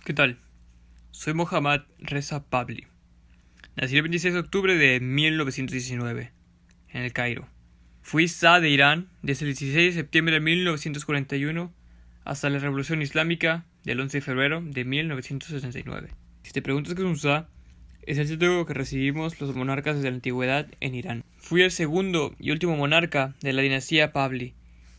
¿Qué tal? Soy Mohammad Reza Pahlavi. Nací el 26 de octubre de 1919, en el Cairo. Fui Shah de Irán desde el 16 de septiembre de 1941 hasta la Revolución Islámica del 11 de febrero de 1979. Si te preguntas qué es un Shah, es el título que recibimos los monarcas desde la antigüedad en Irán. Fui el segundo y último monarca de la dinastía Pahlavi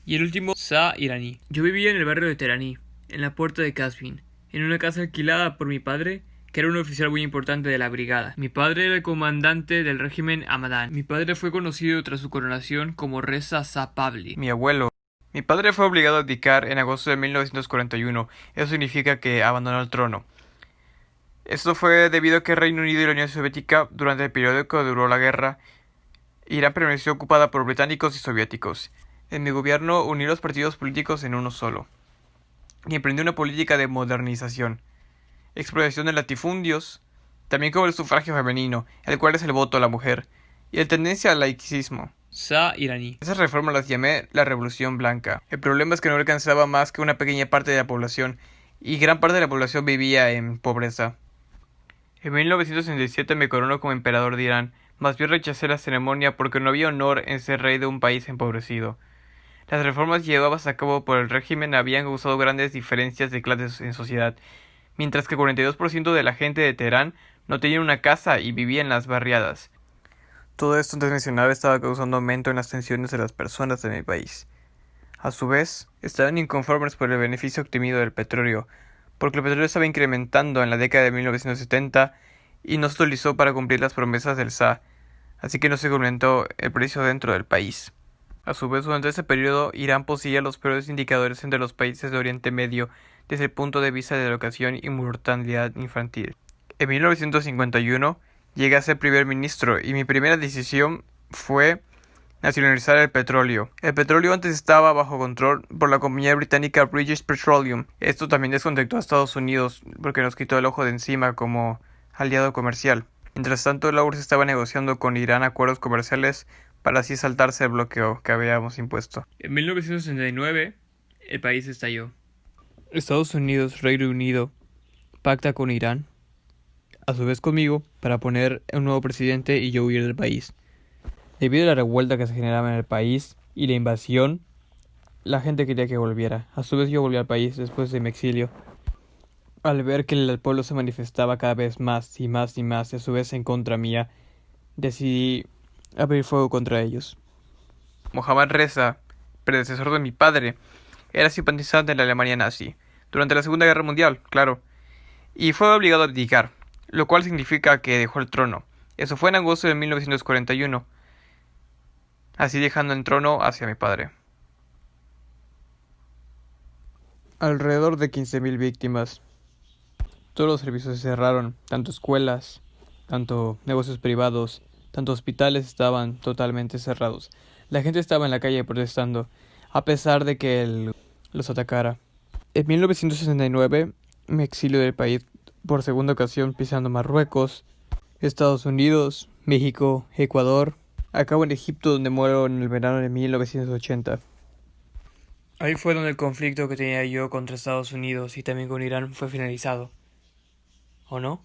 y el último Shah iraní. Yo vivía en el barrio de Teraní, en la puerta de Qazvin, en una casa alquilada por mi padre, que era un oficial muy importante de la brigada. Mi padre era el comandante del régimen Hamadan. Mi padre fue conocido tras su coronación como Reza Shah Pahlavi. Mi abuelo. Mi padre fue obligado a abdicar en agosto de 1941. Eso significa que abandonó el trono. Esto fue debido a que el Reino Unido y la Unión Soviética, durante el periodo que duró la guerra, Irán permaneció ocupada por británicos y soviéticos. En mi gobierno uní los partidos políticos en uno solo y emprendió una política de modernización, expropiación de latifundios, también como el sufragio femenino, el cual es el voto a la mujer, y la tendencia al laicismo. Shah iraní. Esas reformas las llamé la Revolución Blanca. El problema es que no alcanzaba más que una pequeña parte de la población, y gran parte de la población vivía en pobreza. En 1967 me coronó como emperador de Irán, más bien rechacé la ceremonia porque no había honor en ser rey de un país empobrecido. Las reformas llevadas a cabo por el régimen habían causado grandes diferencias de clases en sociedad, mientras que el 42% de la gente de Teherán no tenía una casa y vivía en las barriadas. Todo esto antes mencionado estaba causando aumento en las tensiones de las personas de mi país. A su vez, estaban inconformes por el beneficio obtenido del petróleo, porque el petróleo estaba incrementando en la década de 1970 y no se utilizó para cumplir las promesas del Shah, así que no se aumentó el precio dentro del país. A su vez, durante ese periodo, Irán poseía los peores indicadores entre los países de Oriente Medio desde el punto de vista de educación y mortalidad infantil. En 1951 llegué a ser primer ministro y mi primera decisión fue nacionalizar el petróleo. El petróleo antes estaba bajo control por la compañía británica British Petroleum. Esto también desconectó a Estados Unidos porque nos quitó el ojo de encima como aliado comercial. Mientras tanto, la URSS estaba negociando con Irán acuerdos comerciales para así saltarse el bloqueo que habíamos impuesto. En 1969, el país estalló. Estados Unidos, Reino Unido, pacta con Irán, a su vez conmigo, para poner un nuevo presidente y yo huir del país. Debido a la revuelta que se generaba en el país y la invasión, la gente quería que volviera. A su vez yo volví al país después de mi exilio. Al ver que el pueblo se manifestaba cada vez más y más y más, y a su vez en contra mía, decidí abrir fuego contra ellos. Mohammad Reza, predecesor de mi padre, era simpatizante de la Alemania nazi, durante la Segunda Guerra Mundial, claro, y fue obligado a abdicar, lo cual significa que dejó el trono. Eso fue en agosto de 1941, así dejando el trono hacia mi padre. Alrededor de 15.000 víctimas. Todos los servicios se cerraron, tanto escuelas, tanto negocios privados, tanto hospitales estaban totalmente cerrados. La gente estaba en la calle protestando, a pesar de que él los atacara. En 1969 me exilio del país por segunda ocasión pisando Marruecos, Estados Unidos, México, Ecuador. Acabo en Egipto donde muero en el verano de 1980. Ahí fue donde el conflicto que tenía yo contra Estados Unidos y también con Irán fue finalizado. ¿O no?